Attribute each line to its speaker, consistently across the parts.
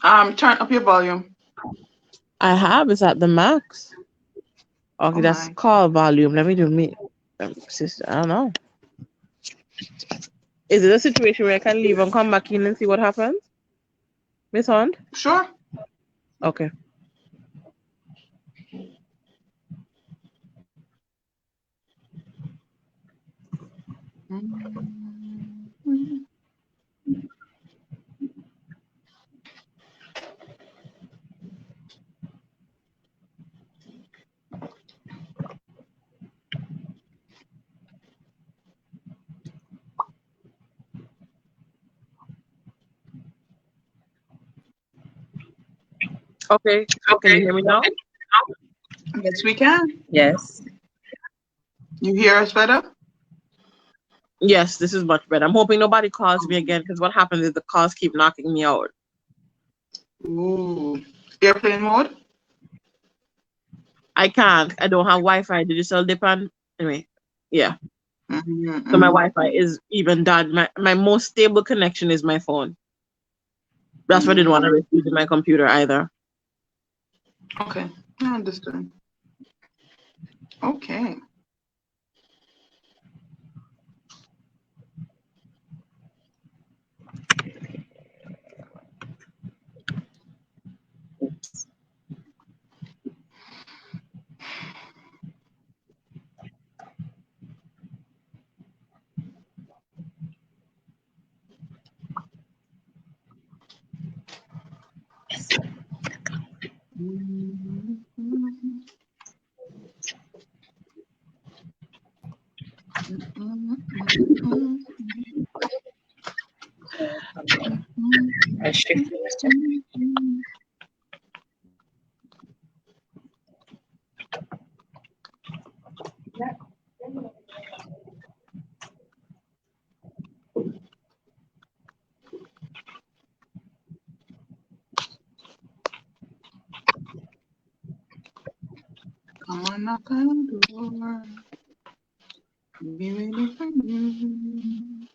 Speaker 1: Turn up your volume.
Speaker 2: I have. It's at the max. Okay,
Speaker 1: Oh
Speaker 2: that's
Speaker 1: my.
Speaker 2: call volume. Let me do me. Sister, I don't know. Is it a situation where I can leave and come back in and see what happens? Miss Hunt?
Speaker 1: Sure.
Speaker 2: Okay. Okay. Can you
Speaker 1: Okay.
Speaker 2: hear me now?
Speaker 1: Yes, we can.
Speaker 3: Yes.
Speaker 1: You hear us better?
Speaker 2: Yes, this is much better. I'm hoping nobody calls me again because what happens is the calls keep knocking me out.
Speaker 1: Ooh. Airplane mode?
Speaker 2: I can't. I don't have Wi-Fi. Digital depend. Anyway, yeah. So my
Speaker 1: Mm-hmm.
Speaker 2: Wi-Fi is even done. My most stable connection is my phone. That's why I didn't want to
Speaker 1: Mm-hmm.
Speaker 2: risk using my computer either.
Speaker 1: Okay. I understand. Okay.
Speaker 3: I shift.
Speaker 1: Come on, knock on the door. Be ready for you.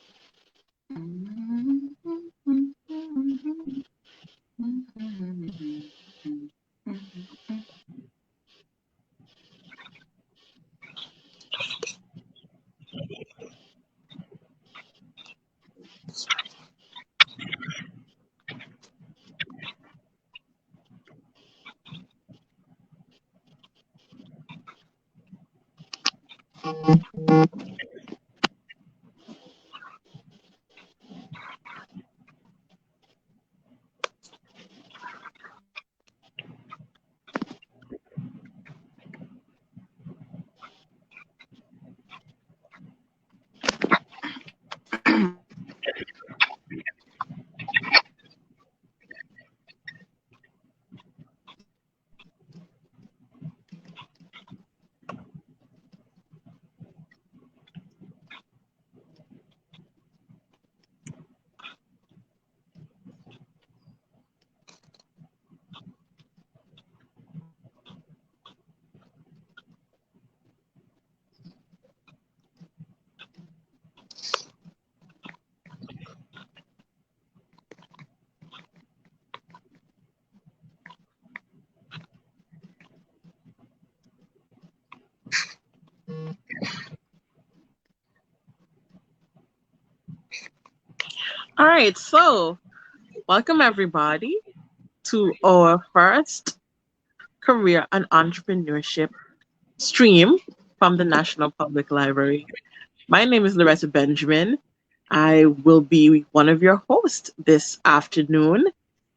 Speaker 2: All right, so welcome everybody to our first career and entrepreneurship stream from the National Public Library. My name is Loretta Benjamin. I will be one of your hosts this afternoon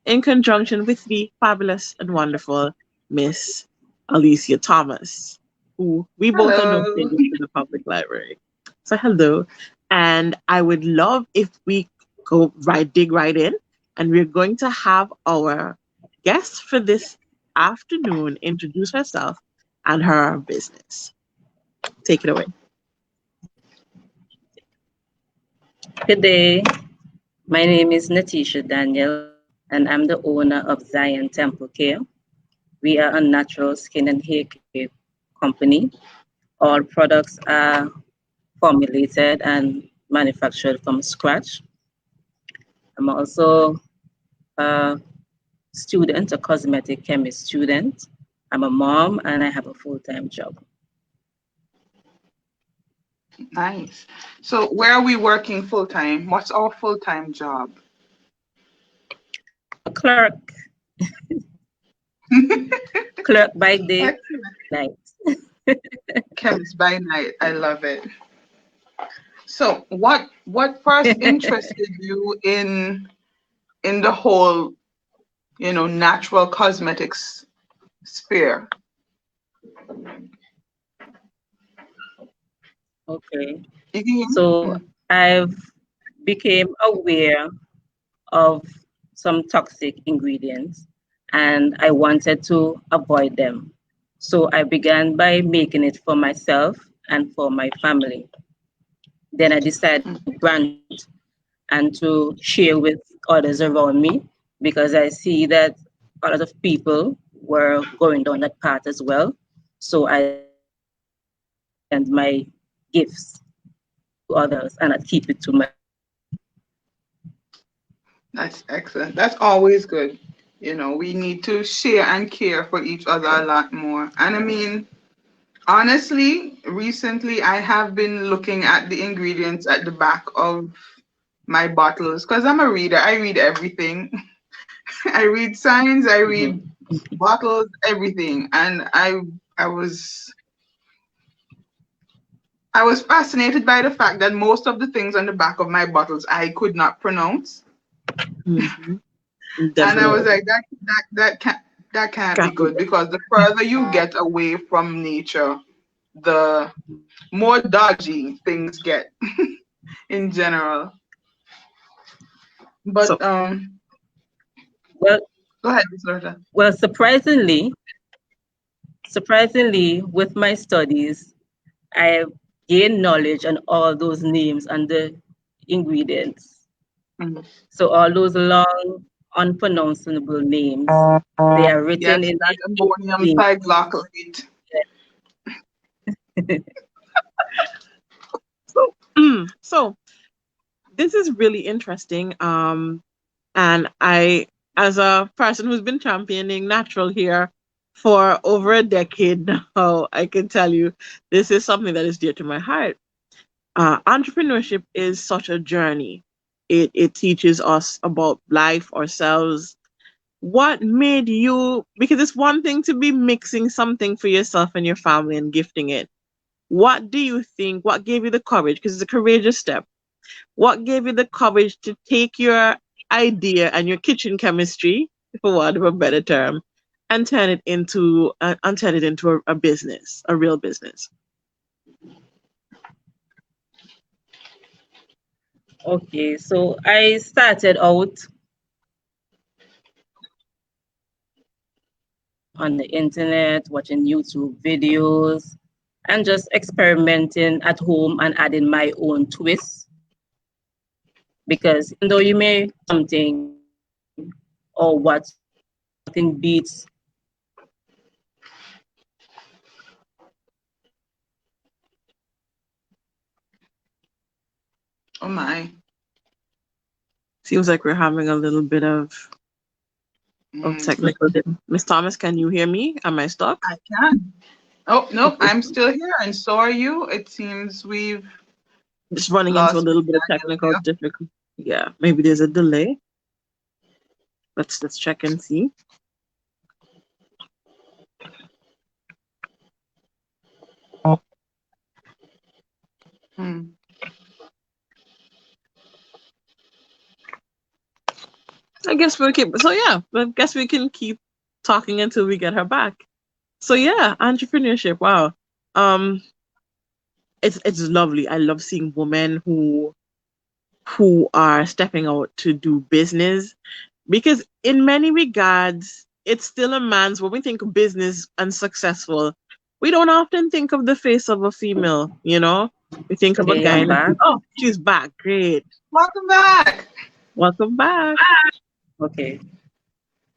Speaker 2: in conjunction with the fabulous and wonderful Miss Alicia Thomas, who we both are no
Speaker 1: Hello.
Speaker 2: strangers to the public library. So hello. And I would love if we dig right in, and we're going to have our guest for this afternoon introduce herself and her business. Take it away.
Speaker 3: Good day. My name is Natisha Daniel, and I'm the owner of Zion Temple Care. We are a natural skin and hair care company. All products are formulated and manufactured from scratch. I'm also a student, a cosmetic chemist student. I'm a mom and I have a full-time job.
Speaker 1: Nice. So where are we working full time? What's our full time job?
Speaker 3: A clerk, clerk by day,
Speaker 1: Excellent.
Speaker 3: night.
Speaker 1: Chemist by night. I love it. So what first interested you in the whole, natural cosmetics sphere?
Speaker 3: Okay.
Speaker 1: You can hear me?
Speaker 3: So I've became aware of some toxic ingredients and I wanted to avoid them. So I began by making it for myself and for my family. Then I decided to branch and to share with others around me because I see that a lot of people were going down that path as well. So I decided to extend my gifts to others and I keep it to myself.
Speaker 1: That's excellent. That's always good. We need to share and care for each other a lot more. And I mean, honestly, recently I have been looking at the ingredients at the back of my bottles because I'm a reader. I read everything. I read signs, I read
Speaker 3: Mhm.
Speaker 1: bottles, everything. And I was fascinated by the fact that most of the things on the back of my bottles I could not pronounce.
Speaker 2: Mm-hmm.
Speaker 1: And I was
Speaker 2: Definitely.
Speaker 1: like, that can't be good because the further you get away from nature, the more dodgy things get in general.
Speaker 2: So,
Speaker 1: But
Speaker 3: Well,
Speaker 1: go ahead, Miss Loretta.
Speaker 3: well, surprisingly, with my studies, I gained knowledge on all those names and the ingredients.
Speaker 1: Mhm.
Speaker 3: So all those long, unpronounceable names, they are written
Speaker 1: Yes,
Speaker 3: in
Speaker 1: that
Speaker 3: the
Speaker 1: ammonium
Speaker 3: ink.
Speaker 1: triglyceride.
Speaker 2: so, so this is really interesting. And I, as a person who's been championing natural hair for over a decade now, I can tell you this is something that is dear to my heart. Entrepreneurship is such a journey. It teaches us about life, ourselves. What made you, because it's one thing to be mixing something for yourself and your family and gifting it. What do you think, what gave you the courage? Because it's a courageous step. What gave you the courage to take your idea and your kitchen chemistry, for want of a better term, and turn it into a business, a real business?
Speaker 3: Okay, so I started out on the internet, watching YouTube videos, and just experimenting at home and adding my own twist. Because even though you may something or what nothing beats
Speaker 1: Oh my.
Speaker 2: Seems like we're having a little bit of
Speaker 1: Mm,
Speaker 2: technical. Miss Thomas, can you hear me? Am I stuck?
Speaker 1: I can. Oh, no, I'm still here, and so are you. It seems we've
Speaker 2: Just running into a
Speaker 1: lost
Speaker 2: little
Speaker 1: Miss
Speaker 2: bit of
Speaker 1: Daniel
Speaker 2: technical
Speaker 1: here.
Speaker 2: difficulty. Yeah, maybe there's a delay. Let's check and see.
Speaker 1: Hmm.
Speaker 2: I guess we'll keep. So yeah, I guess we can keep talking until we get her back. So yeah, entrepreneurship. Wow. Um, it's lovely. I love seeing women who are stepping out to do business because in many regards it's still a man's. When we think of business and successful, we don't often think of the face of a female. We think of a
Speaker 3: okay,
Speaker 2: guy
Speaker 3: I'm
Speaker 2: and
Speaker 3: back.
Speaker 2: oh, she's back. Great.
Speaker 1: Welcome back.
Speaker 2: Welcome back.
Speaker 3: Okay.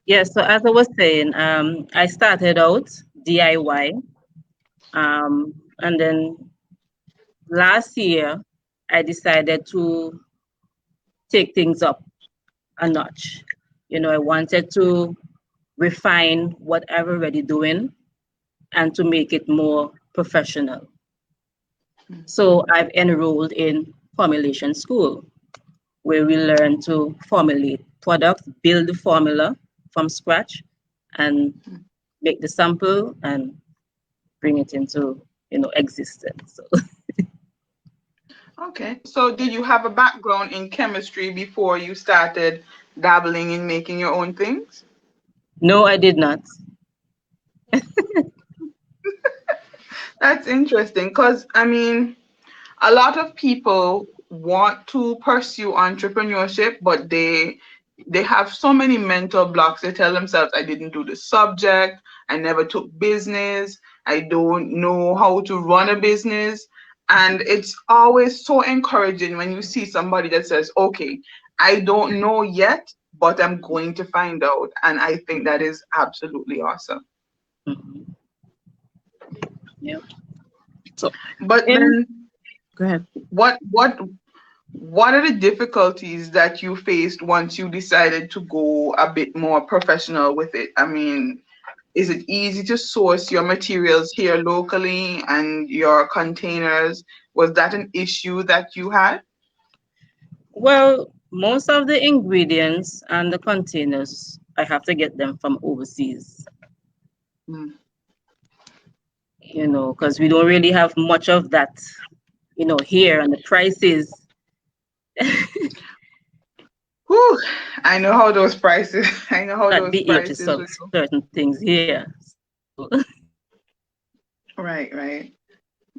Speaker 3: Yeah, so as I was saying, I started out DIY. And then last year, I decided to take things up a notch. I wanted to refine what I've already doing and to make it more professional. So I've enrolled in formulation school where we learn to formulate products, build the formula from scratch, and make the sample and bring it into existence. So
Speaker 1: Okay. So did you have a background in chemistry before you started dabbling in making your own things?
Speaker 3: no, I did not.
Speaker 1: That's interesting because, I mean, a lot of people want to pursue entrepreneurship, but they have so many mental blocks. They tell themselves, I didn't do the subject, I never took business, I don't know how to run a business. And it's always so encouraging when you see somebody that says, okay, I don't know yet, but I'm going to find out. And I think that is absolutely awesome.
Speaker 3: Mhm. Yeah.
Speaker 2: So,
Speaker 1: But
Speaker 2: in
Speaker 1: then
Speaker 2: go ahead.
Speaker 1: what are the difficulties that you faced once you decided to go a bit more professional with it? I mean, is it easy to source your materials here locally and your containers? Was that an issue that you had?
Speaker 3: Well, most of the ingredients and the containers, I have to get them from overseas,
Speaker 1: Mm.
Speaker 3: because we don't really have much of that, here, and the prices
Speaker 1: Whew, I know how those prices. I know how
Speaker 3: not
Speaker 1: those
Speaker 3: be able to
Speaker 1: prices
Speaker 3: sell
Speaker 1: will go.
Speaker 3: certain things here.
Speaker 1: Right, right.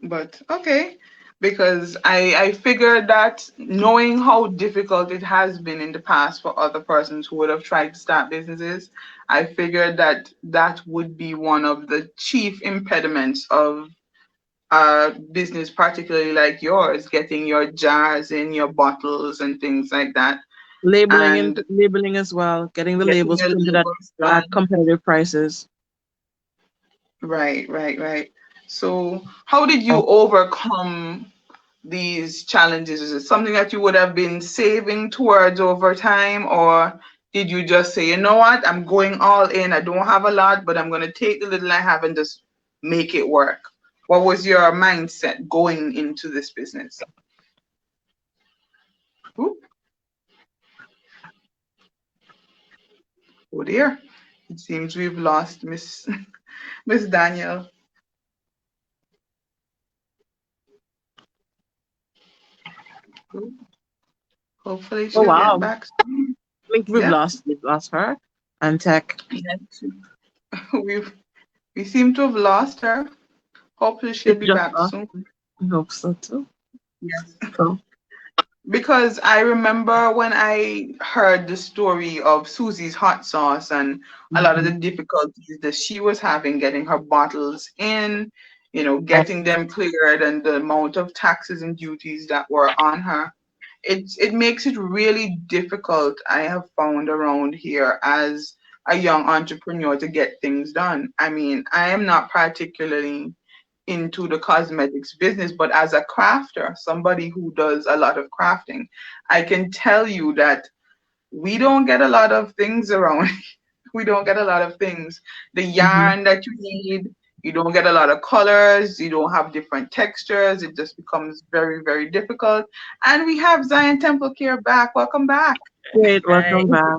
Speaker 1: But okay, because I figured that knowing how difficult it has been in the past for other persons who would have tried to start businesses, I figured that that would be one of the chief impediments of business, particularly like yours, getting your jars in your bottles and things like that, and
Speaker 2: Labeling as well, getting the
Speaker 1: getting
Speaker 2: labels
Speaker 1: your
Speaker 2: printed
Speaker 1: labels
Speaker 2: at
Speaker 1: done.
Speaker 2: competitive prices.
Speaker 1: Right, right, right. So, how did you overcome these challenges? Is it something that you would have been saving towards over time, or did you just say, you know what, I'm going all in, I don't have a lot, but I'm going to take the little I have and just make it work? What was your mindset going into this business? Ooh, oh dear. It seems we've lost Miss Miss Daniel. Ooh, hopefully
Speaker 2: Oh
Speaker 1: she'll get
Speaker 2: wow.
Speaker 1: back soon.
Speaker 2: I think
Speaker 1: Yeah.
Speaker 2: we've lost her and tech.
Speaker 1: Yes. We've we seem to have lost her. Hopefully she'll
Speaker 2: It's
Speaker 1: be
Speaker 2: just
Speaker 1: back
Speaker 2: us.
Speaker 1: soon.
Speaker 2: I hope so too.
Speaker 1: Yes.
Speaker 2: So
Speaker 1: Because I remember when I heard the story of Susie's Hot Sauce and a lot of the
Speaker 2: mhm.
Speaker 1: difficulties that she was having getting her bottles in,
Speaker 2: Yes.
Speaker 1: getting them cleared and the amount of taxes and duties that were on her. It makes it really difficult, I have found around here as a young entrepreneur to get things done. I mean, I am not particularly into the cosmetics business, but as a crafter, somebody who does a lot of crafting, I can tell you that we don't get a lot of things around. We don't get a lot of things. The
Speaker 2: Mhm.
Speaker 1: yarn that you need, you don't get a lot of colors, you don't have different textures. It just becomes very, very difficult. And we have Zion Temple Care back. Welcome back.
Speaker 2: Great,
Speaker 3: Hi.
Speaker 2: welcome back.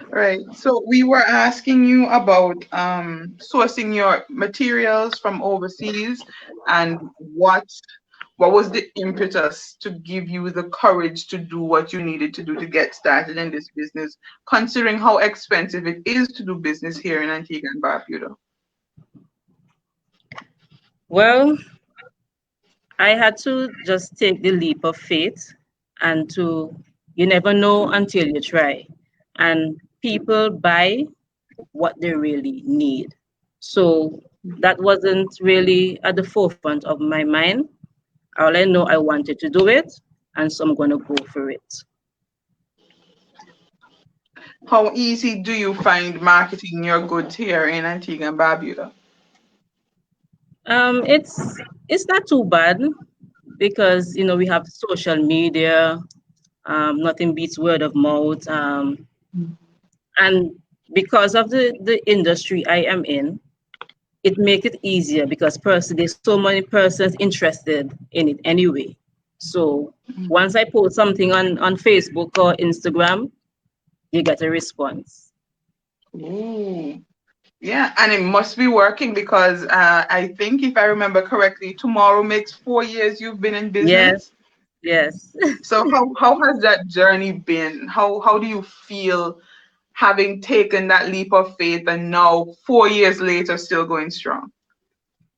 Speaker 1: Right. So we were asking you about sourcing your materials from overseas and what was the impetus to give you the courage to do what you needed to do to get started in this business, considering how expensive it is to do business here in Antigua and Barbuda?
Speaker 3: Well, I had to just take the leap of faith and you never know until you try. And people buy what they really need. So that wasn't really at the forefront of my mind. All I know, I wanted to do it, and so I'm going to go for it.
Speaker 1: How easy do you find marketing your goods here in Antigua and Barbuda?
Speaker 3: It's not too bad because we have social media, Nothing beats word of mouth. And because of the industry I am in, it make it easier because there's so many persons interested in it anyway. So once I post something on Facebook or Instagram, you get a response.
Speaker 1: Ooh. Yeah, and it must be working because I think if I remember correctly, tomorrow makes 4 years you've been in
Speaker 3: Yes,
Speaker 1: business.
Speaker 3: yes.
Speaker 1: So how has that journey been? How do you feel having taken that leap of faith and now 4 years later still going strong?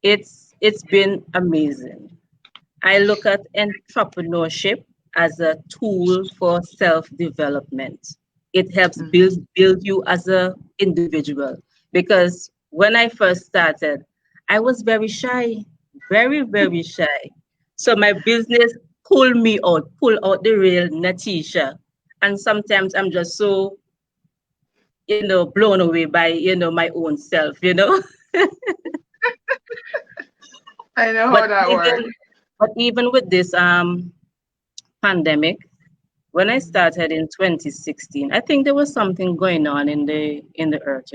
Speaker 3: It's been amazing. I look at entrepreneurship as a tool for self-development. It helps build you as a individual because when I first started, I was very shy, very, very shy. So my business pull out the real Natisha. And sometimes I'm just so, blown away by, my own self.
Speaker 1: I know
Speaker 3: But
Speaker 1: how that works.
Speaker 3: even with this pandemic, when I started in 2016, I think there was something going on in the earth.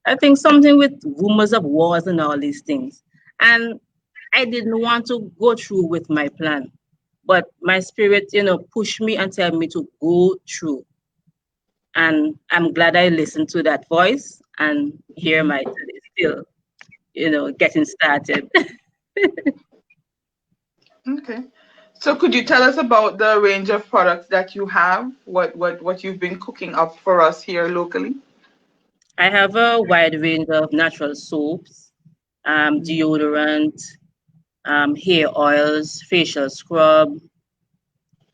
Speaker 3: I think something with rumors of wars and all these things. And I didn't want to go through with my plan. But my spirit, pushed me and tell me to go through. And I'm glad I listened to that voice, and here am I today still, getting started.
Speaker 1: Okay. So could you tell us about the range of products that you have? What you've been cooking up for us here locally?
Speaker 3: I have a wide range of natural soaps, deodorant, hair oils, facial scrub,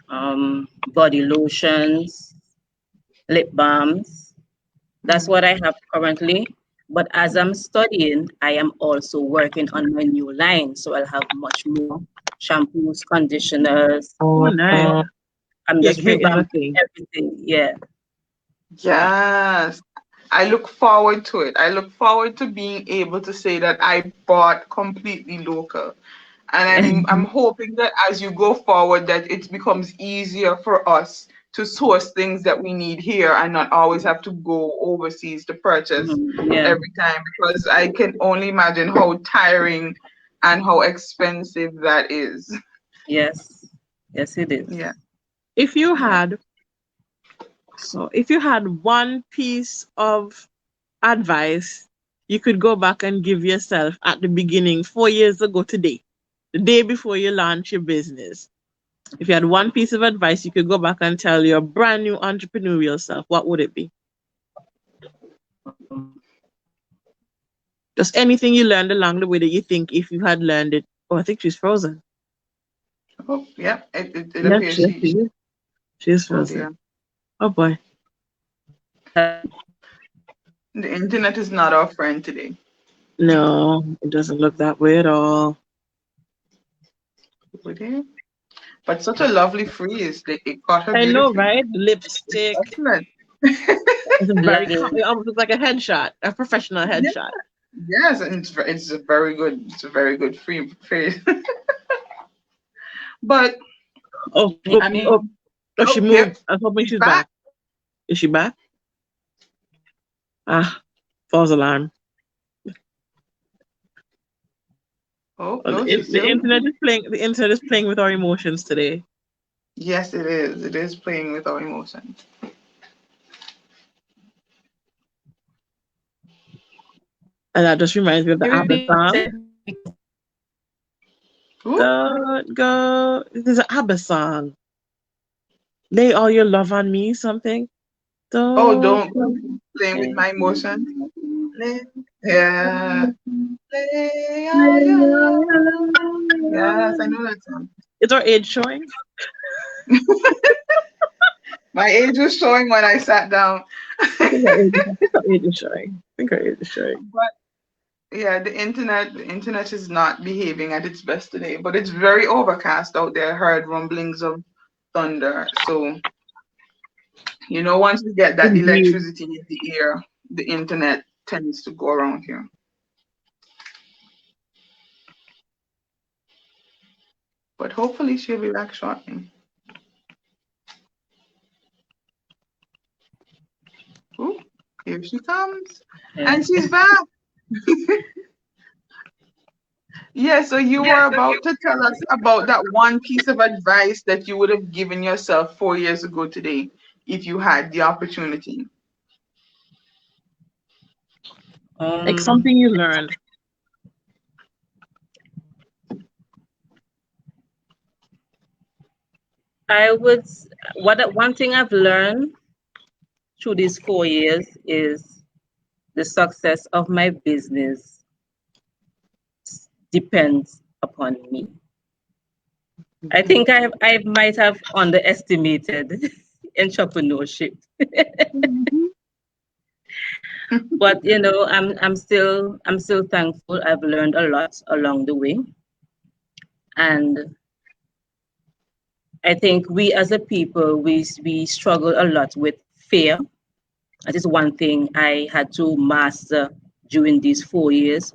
Speaker 3: body lotions, lip balms. That's what I have currently. But as I'm studying, I am also working on my new line. So I'll have much more shampoos, conditioners.
Speaker 2: Oh, nice.
Speaker 3: I'm
Speaker 2: Yeah,
Speaker 3: just
Speaker 2: hair is a
Speaker 3: revamping
Speaker 2: thing.
Speaker 3: everything. Yeah.
Speaker 1: Yes. I look forward to it. I look forward to being able to say that I bought completely local. And I'm hoping that as you go forward that it becomes easier for us to source things that we need here and not always have to go overseas to purchase
Speaker 3: Yeah.
Speaker 1: every time because I can only imagine how tiring and how expensive that is.
Speaker 3: Yes. Yes, it is.
Speaker 1: Yeah.
Speaker 2: If you
Speaker 1: Yeah.
Speaker 2: had if you had one piece of advice you could go back and give yourself at the beginning 4 years ago today, the day before you launch your business. If you had one piece of advice you could go back and tell your brand new entrepreneurial self, what would it be? Just anything you learned along the way that you think if you had learned it. Oh, I think she's frozen.
Speaker 1: Oh, yeah. It
Speaker 2: Yeah,
Speaker 1: appears
Speaker 2: she is. She's
Speaker 1: oh
Speaker 2: frozen.
Speaker 1: dear.
Speaker 2: Oh boy.
Speaker 1: The internet is not our friend today.
Speaker 2: No, it doesn't look that way at all.
Speaker 1: Would you? But such a lovely freeze. It caught her
Speaker 2: I know,
Speaker 1: beautifully.
Speaker 2: right?
Speaker 1: It's
Speaker 2: Lipstick.
Speaker 1: excellent.
Speaker 2: It's a
Speaker 3: Love
Speaker 2: very,
Speaker 3: it.
Speaker 2: it almost looks like a headshot, a professional
Speaker 1: Yeah,
Speaker 2: headshot.
Speaker 1: yes, and it's a very good. It's a very good free face. But
Speaker 2: Oh,
Speaker 1: I
Speaker 2: oh, oh,
Speaker 1: mean,
Speaker 2: oh, she
Speaker 1: oh, yep,
Speaker 2: moved. I was hoping
Speaker 1: she's
Speaker 2: she's
Speaker 1: back.
Speaker 2: back. Is she back? Ah, false alarm.
Speaker 1: Oh
Speaker 2: Oh,
Speaker 1: no, she's
Speaker 2: the
Speaker 1: still.
Speaker 2: internet is playing. The internet is playing with our emotions today,
Speaker 1: Yes, it is. It is playing with our emotions.
Speaker 2: and that just reminds me of the
Speaker 3: Can you
Speaker 2: ABBA
Speaker 3: repeat
Speaker 2: song.
Speaker 3: it?
Speaker 1: Ooh.
Speaker 2: Don't go. There's an ABBA song. Lay all your love on me. Something.
Speaker 1: Oh,
Speaker 2: Don't.
Speaker 1: don't playing with my emotions. Yeah. Lay all your love. Yes, I know that song.
Speaker 2: Is our age showing?
Speaker 1: My age was showing when I sat down.
Speaker 2: I think our age is showing. I think our age is showing.
Speaker 1: But yeah, the internet is not behaving at its best today, but it's very overcast out there. I heard rumblings of thunder. So, once we get that
Speaker 2: Indeed.
Speaker 1: electricity in the air, the internet tends to go around here. But hopefully she'll be back shortly. here she comes.
Speaker 3: Yeah.
Speaker 1: And she's back. Yeah, so you were about to tell us about that one piece of advice that you would have given yourself 4 years ago today if you had the opportunity.
Speaker 2: Like
Speaker 3: Um,
Speaker 2: something you learned.
Speaker 3: I would, one thing I've learned through these 4 years is the success of my business depends upon me. I think I might have underestimated entrepreneurship,
Speaker 2: Mhm.
Speaker 3: but I'm still thankful. I've learned a lot along the way, and I think we as a people we struggle a lot with fear. That is one thing I had to master during these 4 years,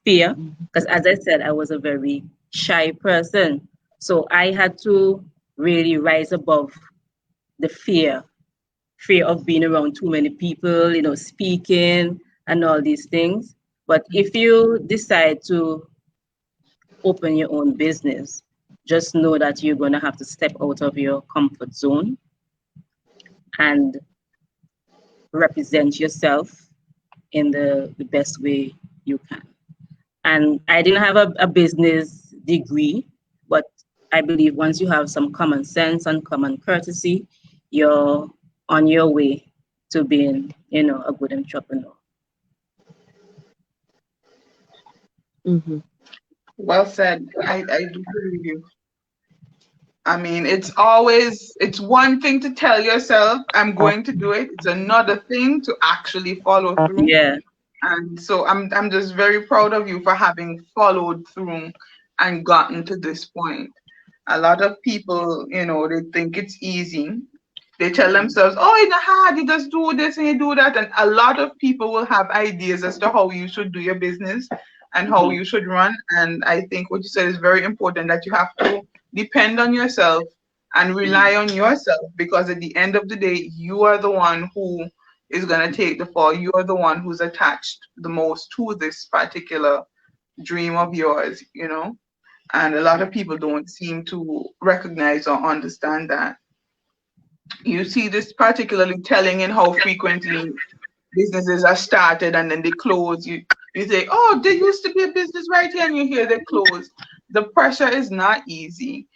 Speaker 3: fear. Because as I said, I was a very shy person. So I had to really rise above the fear of being around too many people, speaking and all these things. But if you decide to open your own business, just know that you're going to have to step out of your comfort zone and represent yourself in the best way you can. And I didn't have a business degree, but I believe once you have some common sense and common courtesy, you're on your way to being, a good entrepreneur.
Speaker 2: Mhm.
Speaker 1: Well said. I do believe you. I mean, it's one thing to tell yourself, I'm going to do it. It's another thing to actually follow through.
Speaker 3: Yeah.
Speaker 1: And so I'm just very proud of you for having followed through and gotten to this point. A lot of people, they think it's easy. They tell themselves, oh, it's not hard, you just do this and you do that. And a lot of people will have ideas as to how you should do your business and how
Speaker 3: Mhm.
Speaker 1: you should run. And I think what you said is very important, that you have to depend on yourself and rely on yourself, because at the end of the day, you are the one who is going to take the fall. You are the one who's attached the most to this particular dream of yours. And a lot of people don't seem to recognize or understand that. You see this particularly telling in how frequently businesses are started and then they close. You say, oh, there used to be a business right here, and you hear they close. The pressure is not easy.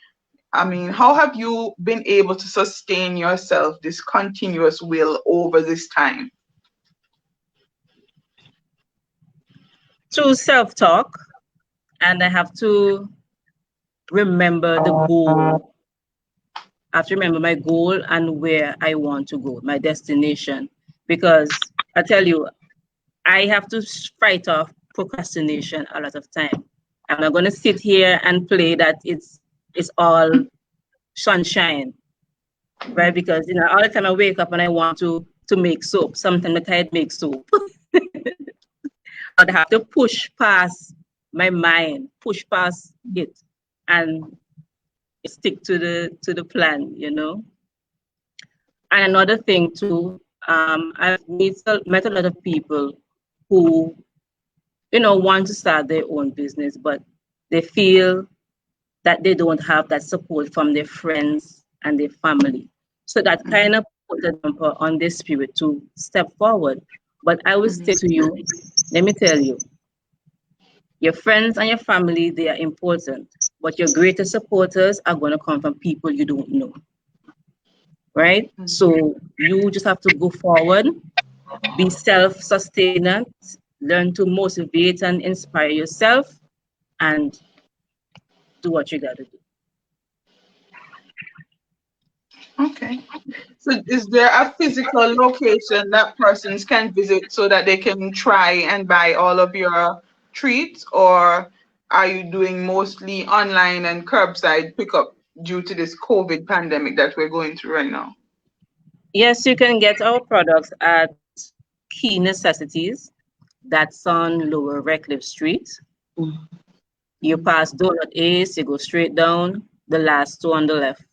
Speaker 1: I mean, how have you been able to sustain yourself, this continuous will over this time?
Speaker 3: Through self-talk, and I have to remember the goal. I have to remember my goal and where I want to go, my destination. Because I tell you, I have to fight off procrastination a lot of time. I'm not going to sit here and play that it's all sunshine, right? Because all the time I wake up and I want to make soap. Sometimes I can't make soap, but I have to push past my mind, push past it, and stick to the plan. And another thing too, I've met a lot of people who want to start their own business, but they feel that they don't have that support from their friends and their family. So that kind of put a damper on their spirit to step forward. But I will say to you, let me tell you, your friends and your family, they are important, but your greatest supporters are going to come from people you don't know, right? So you just have to go forward, be self-sustained, learn to motivate and inspire yourself, and do what you got to do.
Speaker 1: Okay. So is there a physical location that persons can visit so that they can try and buy all of your treats, or are you doing mostly online and curbside pickup due to this COVID pandemic that we're going through right now?
Speaker 3: Yes, you can get our products at Key Necessities. That's on Lower Redcliffe Street. You pass Donut Ace, you go straight down, the last two on the left.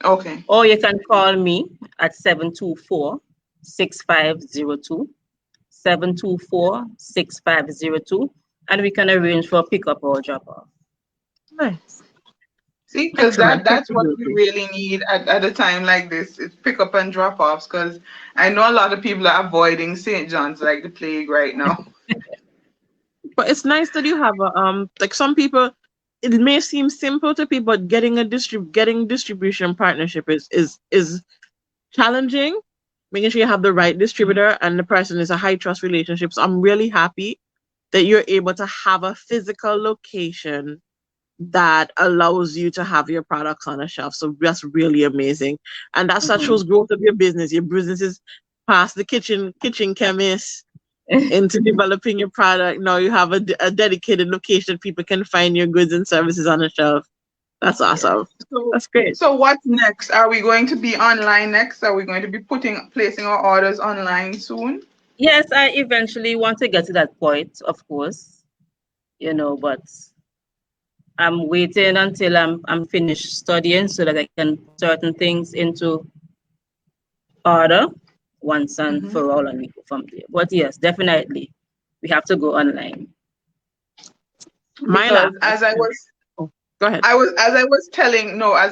Speaker 1: Okay.
Speaker 3: Or you can call me at 724 724-6502, 724-6502, and we can arrange for pickup or drop off.
Speaker 2: Nice.
Speaker 1: See, because
Speaker 2: Excellent.
Speaker 1: that's what we
Speaker 2: Flexibility.
Speaker 1: really need at a time like this is pick up and drop offs. Because I know a lot of people are avoiding St. John's like the plague right now.
Speaker 2: But it's nice that you have a like some people it may seem simple to people, but getting distribution partnership is challenging. Making sure you have the right distributor and the person is a high trust relationship. So I'm really happy that you're able to have a physical location that allows you to have your products on a shelf. So that's really amazing. And that
Speaker 3: Mhm.
Speaker 2: shows growth of your business. Your business is past the kitchen chemist into developing your product. Now you have a dedicated location people can find your goods and services on a shelf. That's
Speaker 3: Yeah.
Speaker 2: awesome.
Speaker 1: So,
Speaker 2: That's great.
Speaker 1: so what's next? Are we going to be online next? Are we going to be placing our orders online soon?
Speaker 3: Yes, I eventually want to get to that point, of course, but I'm waiting until I'm finished studying so that I can put certain things into order once and
Speaker 1: Hmm.
Speaker 3: for all, and we go from there. But yes, definitely, we have to go online.
Speaker 2: My
Speaker 1: Because
Speaker 2: last question. Oh, go ahead.
Speaker 1: as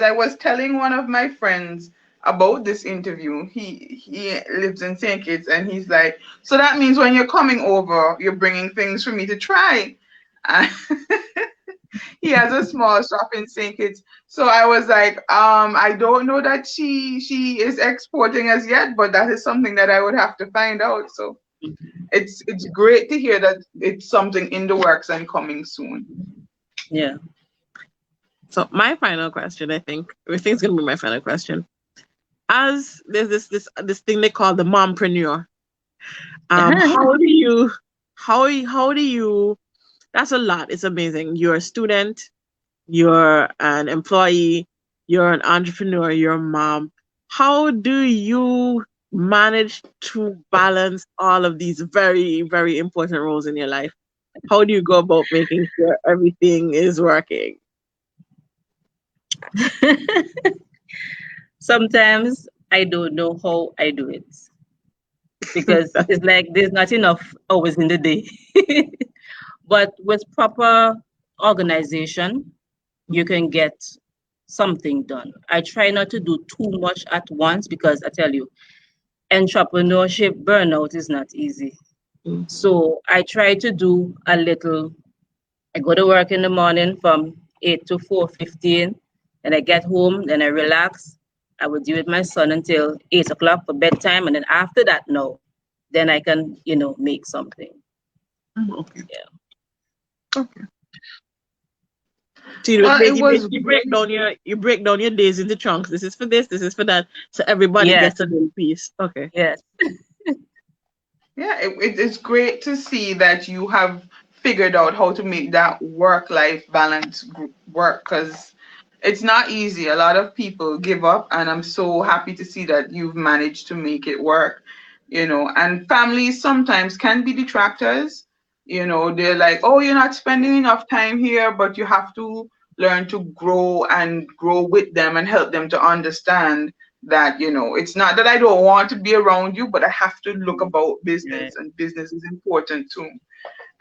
Speaker 1: I was telling one of my friends about this interview, he lives in St. Kitts and he's like, so that means when you're coming over, you're bringing things for me to try. And he has a small shop in St. Kitts. So I was like, I don't know that she is exporting as yet, but that is something that I would have to find out. So it's great to hear that it's something in the works and coming soon.
Speaker 3: Yeah.
Speaker 2: So my final question, I think it's gonna be my final question. As there's this thing they call the mompreneur. How do you how do you that's a lot. It's amazing. You're a student, you're an employee, you're an entrepreneur, you're a mom. How do you manage to balance all of these very, very important roles in your life? How do you go about making sure everything is working?
Speaker 3: Sometimes I don't know how I do it because it's like there's not enough hours in the day. But with proper organization, you can get something done. I try not to do too much at once because I tell you, entrepreneurship burnout is not easy.
Speaker 2: Mm.
Speaker 3: So I try to do a little. I go to work in the morning from 8 to 4:15, and I get home, then I relax. I will deal with my son until 8 o'clock for bedtime, and then after that, no, then I can, make something.
Speaker 2: Okay.
Speaker 3: Yeah.
Speaker 2: Okay. So
Speaker 1: Well, it was great.
Speaker 2: you break down your days into chunks. This is for this, this is for that. So everybody
Speaker 3: Yes.
Speaker 2: gets a little piece. Okay.
Speaker 3: Yes.
Speaker 1: Yeah, it's great to see that you have figured out how to make that work-life balance work because it's not easy. A lot of people give up, and I'm so happy to see that you've managed to make it work. And families sometimes can be detractors. They're like, oh, you're not spending enough time here, but you have to learn to grow and grow with them and help them to understand that it's not that I don't want to be around you, but I have to look about
Speaker 3: Right.
Speaker 1: business, and business is important too.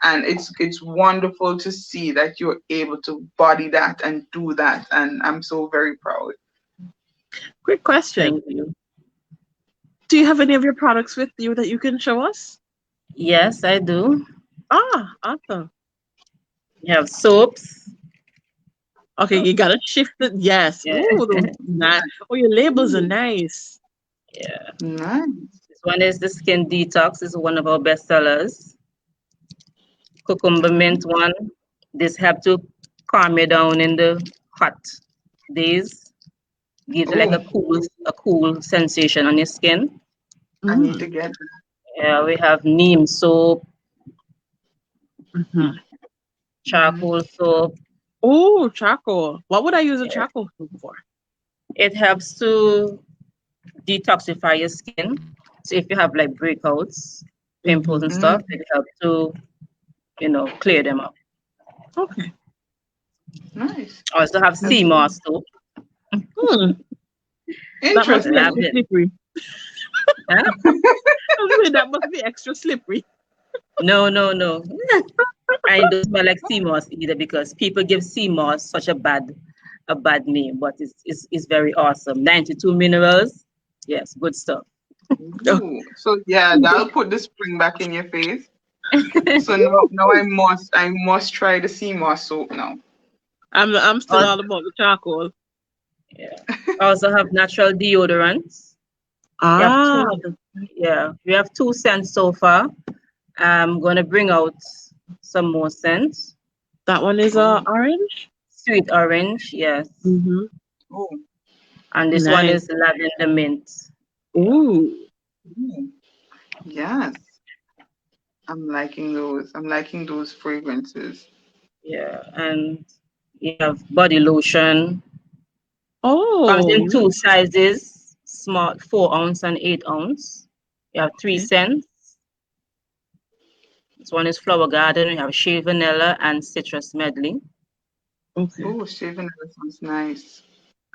Speaker 1: And it's wonderful to see that you're able to body that and do that, and I'm so very proud.
Speaker 2: Quick question.
Speaker 3: Thank you.
Speaker 2: Do you have any of your products with you that you can show us?
Speaker 3: Yes, I do.
Speaker 2: Ah, awesome.
Speaker 3: You have soaps.
Speaker 2: Okay, you gotta shift it. Yes.
Speaker 3: Yeah.
Speaker 2: Ooh, those nice. Oh, your labels are nice.
Speaker 3: Yeah.
Speaker 1: Nice.
Speaker 3: This one is the Skin Detox. Is one of our best sellers. Cucumber mint one. This help to calm you down in the hot days. Gives you like
Speaker 1: Oh,
Speaker 3: a cool sensation on your skin.
Speaker 1: I need to
Speaker 2: Mm.
Speaker 1: get
Speaker 3: Yeah, we have neem soap,
Speaker 2: Hmm.
Speaker 1: that.
Speaker 3: charcoal soap.
Speaker 2: Oh, charcoal. What would I use a
Speaker 3: Yes.
Speaker 2: charcoal soup for?
Speaker 3: It helps to detoxify your skin. So if you have like breakouts, pimples
Speaker 2: Hmm.
Speaker 3: and
Speaker 1: Mm,
Speaker 3: stuff, it helps to, clear them up.
Speaker 2: Okay.
Speaker 1: nice.
Speaker 3: I also have
Speaker 1: That's
Speaker 3: sea moss soap.
Speaker 2: Hmm. That must be
Speaker 1: interesting.
Speaker 3: Love it.
Speaker 2: slippery.
Speaker 3: Huh?
Speaker 2: That must be extra slippery.
Speaker 3: No. I don't smell like sea moss either because people give sea moss such a bad name, but it's very awesome. 92 minerals. Yes, good stuff.
Speaker 2: Oh,
Speaker 1: Ooh. So yeah, that'll put the spring back in your face. So now I must try the sea moss soap now.
Speaker 2: I'm still
Speaker 3: Also,
Speaker 2: all about the charcoal.
Speaker 3: yeah. Also have natural deodorants. We have
Speaker 2: Ah,
Speaker 3: two. Yeah, we have 2 scents so far. I'm gonna bring out some more scents.
Speaker 2: that one is
Speaker 1: Oh,
Speaker 2: orange.
Speaker 3: Sweet orange, yes.
Speaker 2: Mm-hmm.
Speaker 1: oh,
Speaker 3: And this one
Speaker 2: Nice.
Speaker 3: is lavender mint. Yeah.
Speaker 2: Ooh.
Speaker 1: ooh. Yes. I'm liking those. I'm liking those fragrances.
Speaker 3: Yeah. And you have body lotion. Comes in
Speaker 2: Oh,
Speaker 3: two sizes, small 4 ounce and 8 ounce. You have three
Speaker 2: okay.
Speaker 3: scents. This one is flower garden. We have shea vanilla and citrus medley.
Speaker 2: Okay.
Speaker 1: Oh, shaving that sounds nice.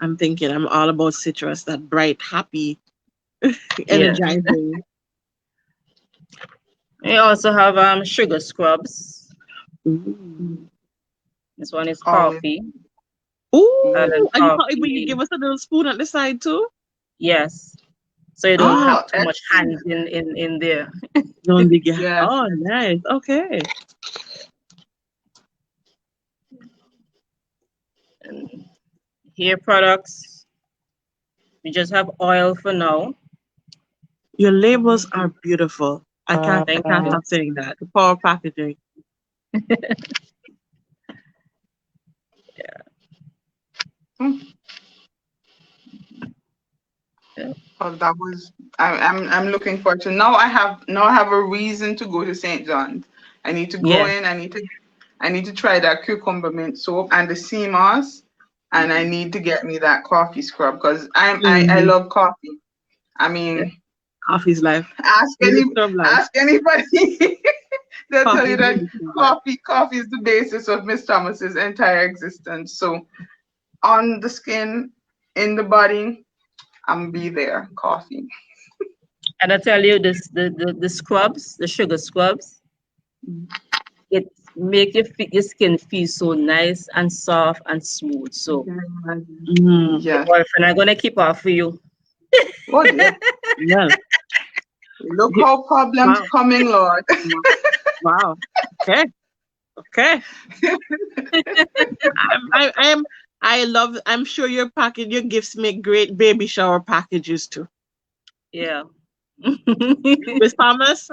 Speaker 2: I'm thinking I'm all about citrus, that bright, happy,
Speaker 3: Yes.
Speaker 2: energizing.
Speaker 3: We also have sugar scrubs.
Speaker 2: Ooh.
Speaker 3: This one is
Speaker 1: Always.
Speaker 3: coffee.
Speaker 2: Ooh.
Speaker 3: Silent
Speaker 2: Will you
Speaker 3: coffee.
Speaker 2: give us a little spoon at the side too?
Speaker 3: Yes. So you don't
Speaker 2: Ah,
Speaker 3: have
Speaker 1: Oh,
Speaker 3: too much
Speaker 1: excellent.
Speaker 3: hands in there.
Speaker 2: don't be ga-
Speaker 1: Yes.
Speaker 2: Oh, nice. Okay.
Speaker 3: And hair products. We just have oil for now.
Speaker 2: Your labels are beautiful. I
Speaker 3: Thank
Speaker 2: can't
Speaker 3: you.
Speaker 2: stop saying that. The power of packaging.
Speaker 1: Hmm.
Speaker 3: Yeah.
Speaker 1: Oh, that was. I'm looking forward to. Now I have a reason to go to St. John's. I need to go
Speaker 3: Yes.
Speaker 1: in. I need to try that cucumber mint soap and the sea moss, and I need to get me that coffee scrub because I
Speaker 2: Mm-hmm.
Speaker 1: love coffee. I
Speaker 3: Yeah.
Speaker 1: mean,
Speaker 2: Coffee's life.
Speaker 1: ask any
Speaker 2: Really serve life.
Speaker 1: ask anybody. They'll tell
Speaker 2: Coffee
Speaker 1: you
Speaker 2: is
Speaker 1: that
Speaker 2: really serve life.
Speaker 1: coffee is the basis of Miss Thomas's entire existence. So on the skin, in the body, I'm be there. Coffee.
Speaker 3: And I tell you this the scrubs, the sugar scrubs, it make your skin feel so nice and soft and smooth.
Speaker 1: I
Speaker 3: So
Speaker 1: can imagine.
Speaker 2: Mm.
Speaker 3: your
Speaker 1: Yes.
Speaker 3: boyfriend are gonna keep off for you.
Speaker 1: Oh dear.
Speaker 2: Well,
Speaker 1: Look
Speaker 2: he-
Speaker 1: how problems
Speaker 2: wow.
Speaker 1: coming, Lord.
Speaker 2: Wow. Okay. Okay. I am. I love. I'm sure your gifts make great baby shower packages too.
Speaker 3: Yeah.
Speaker 2: Miss Thomas,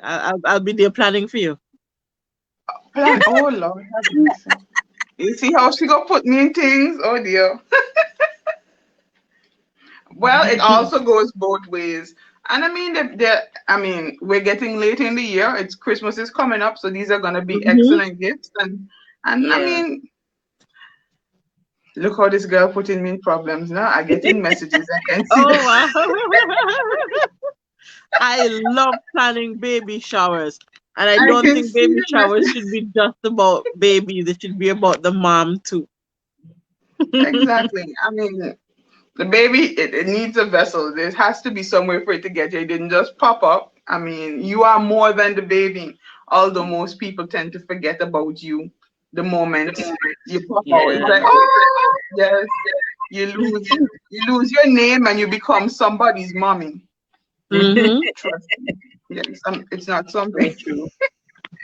Speaker 2: I'll be there planning for you.
Speaker 1: Oh Lord, have mercy. You see how she gonna put me in things? Oh dear. Well, it also goes both ways. And I mean, we're getting late in the year. It's Christmas is coming up, so these are gonna be
Speaker 2: Mhm.
Speaker 1: excellent gifts. And I
Speaker 3: Yeah.
Speaker 1: mean, look how this girl putting me in problems now. I get in messages. I can see
Speaker 2: Oh
Speaker 1: that.
Speaker 2: wow! I love planning baby showers, and I
Speaker 1: I
Speaker 2: don't
Speaker 1: can
Speaker 2: think
Speaker 1: see
Speaker 2: baby
Speaker 1: the
Speaker 2: showers
Speaker 1: message.
Speaker 2: should be just about babies. It should be about the mom too.
Speaker 1: Exactly. I mean, the baby, it needs a vessel. There has to be somewhere for it to get here. It didn't just pop up. I mean, you are more than the baby. Although most people tend to forget about you the moment you pop out. It's
Speaker 3: Yeah.
Speaker 1: like, oh, yes, you lose your name and you become somebody's mommy.
Speaker 2: Mm-hmm.
Speaker 1: Trust me. Yes, it's not
Speaker 3: So
Speaker 1: something.
Speaker 3: true.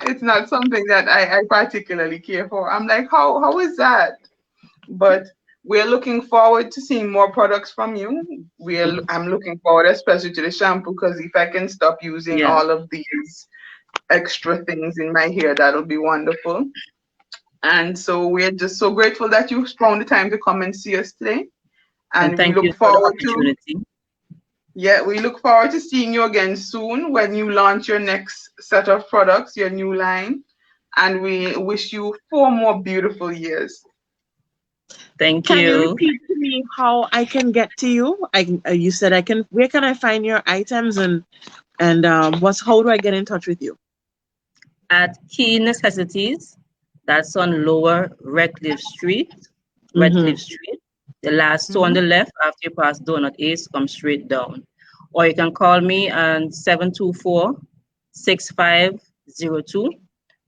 Speaker 1: It's not something that I particularly care for. I'm like, how is that? But we're looking forward to seeing more products from you. I'm looking forward, especially to the shampoo, because if I can stop using
Speaker 3: Yeah.
Speaker 1: all of these extra things in my hair, that'll be wonderful. And so we're just so grateful that you found the time to come and see us today.
Speaker 3: And
Speaker 1: And we
Speaker 3: thank you
Speaker 1: look
Speaker 3: for the
Speaker 1: forward to
Speaker 3: opportunity.
Speaker 1: yeah, we look forward to seeing you again soon when you launch your next set of products, your new line. And we wish you 4 more beautiful years.
Speaker 3: Thank
Speaker 2: Can you
Speaker 3: you.
Speaker 2: repeat to me how I can get to you? You said I can. Where can I find your items and what's how do I get in touch with you?
Speaker 3: At Key Necessities, that's on Lower Redcliffe Street.
Speaker 2: Mm-hmm.
Speaker 3: Redcliffe Street. The last two on
Speaker 1: Mhm.
Speaker 3: the left after you pass Donut Ace, come straight down. or you can call me on 724-6502,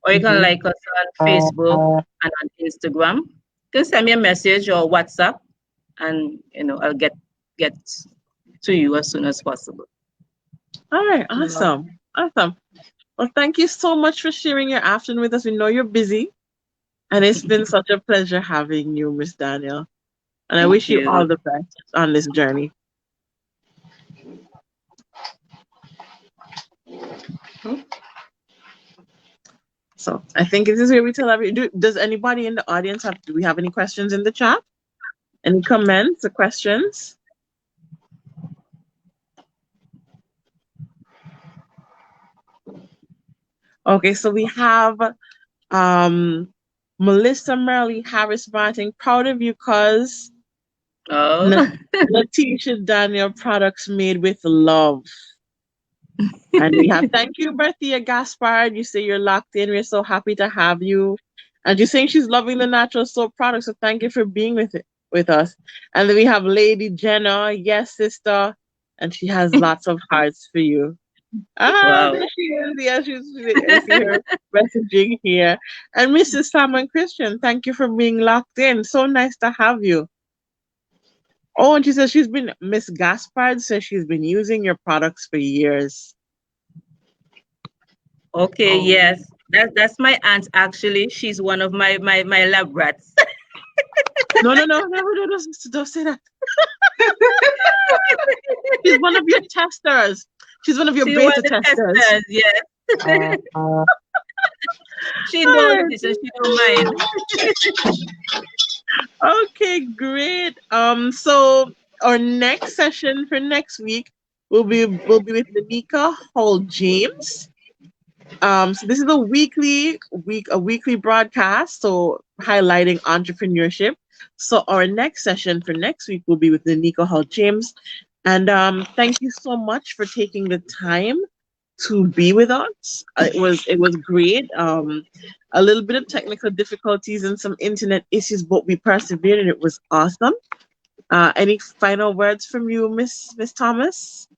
Speaker 3: or you can like us on Facebook and on Instagram. You can send me a message or WhatsApp, and I'll get to you as soon as possible.
Speaker 2: All right, awesome. Awesome. Well, thank you so much for sharing your afternoon with us. We know you're busy, and it's been such a pleasure having you, Miss Daniel. And I wish you all the best on this journey. So I think this is where we tell everybody. Does anybody in the audience do we have any questions in the chat? Any comments or questions? Okay, so we have Melissa Merle Harris Martin, proud of you, cuz Letitia Daniel, products made with love. And we have thank you, Berthia Gaspard. You say you're locked in. We're so happy to have you. And you're saying she's loving the natural soap products. So thank you for being with us. And then we have Lady Jenna. Yes, sister. And she has lots of hearts for you.
Speaker 3: Wow.
Speaker 2: There she is. Yeah, I see her messaging here. And Mrs. Salmon Christian, thank you for being locked in. So nice to have you. Oh, and she says Miss Gaspard says she's been using your products for years.
Speaker 3: Okay, yes. That's my aunt, actually. She's one of my lab rats.
Speaker 2: No, don't say that. She's one of your testers. She's one of your beta testers.
Speaker 3: Yes. She knows it, so she don't mind.
Speaker 2: Okay, great. So our next session for next week will be with Lanika Hall James. So this is a weekly broadcast, so highlighting entrepreneurship. So our next session for next week will be with Lanika Hall James. And thank you so much for taking the time to be with us. It was great. A little bit of technical difficulties and some internet issues, but we persevered and it was awesome. Any final words from you, Miss Thomas?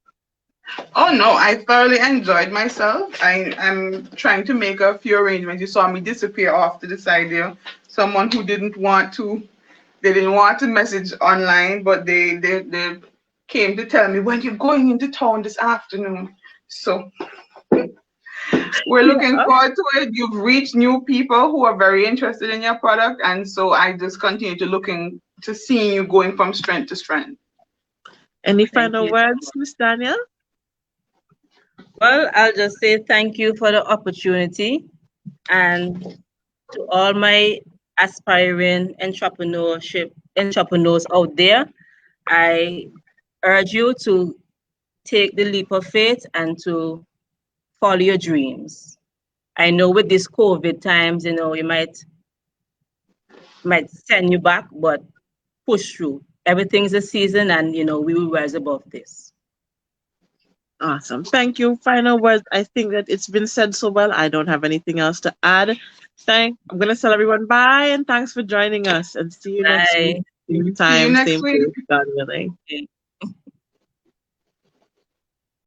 Speaker 1: Oh no, I thoroughly enjoyed myself. I'm trying to make a few arrangements. You saw me disappear off to the side there. Someone who didn't want to message online, but they came to tell me when you're going into town this afternoon. So we're looking forward to it. You've reached new people who are very interested in your product, and so I just continue to seeing you going from strength to strength.
Speaker 2: Any final words, Miss Daniel?
Speaker 3: Well, I'll just say thank you for the opportunity, and to all my aspiring entrepreneurs out there, I urge you to take the leap of faith and to follow your dreams. I know with these COVID times, it might send you back, but push through. Everything's a season, and we will rise above this.
Speaker 2: Awesome. Thank you. Final words. I think that it's been said so well. I don't have anything else to add. I'm going to tell everyone bye, and thanks for joining us. And see you next week. Same time, same place. God willing.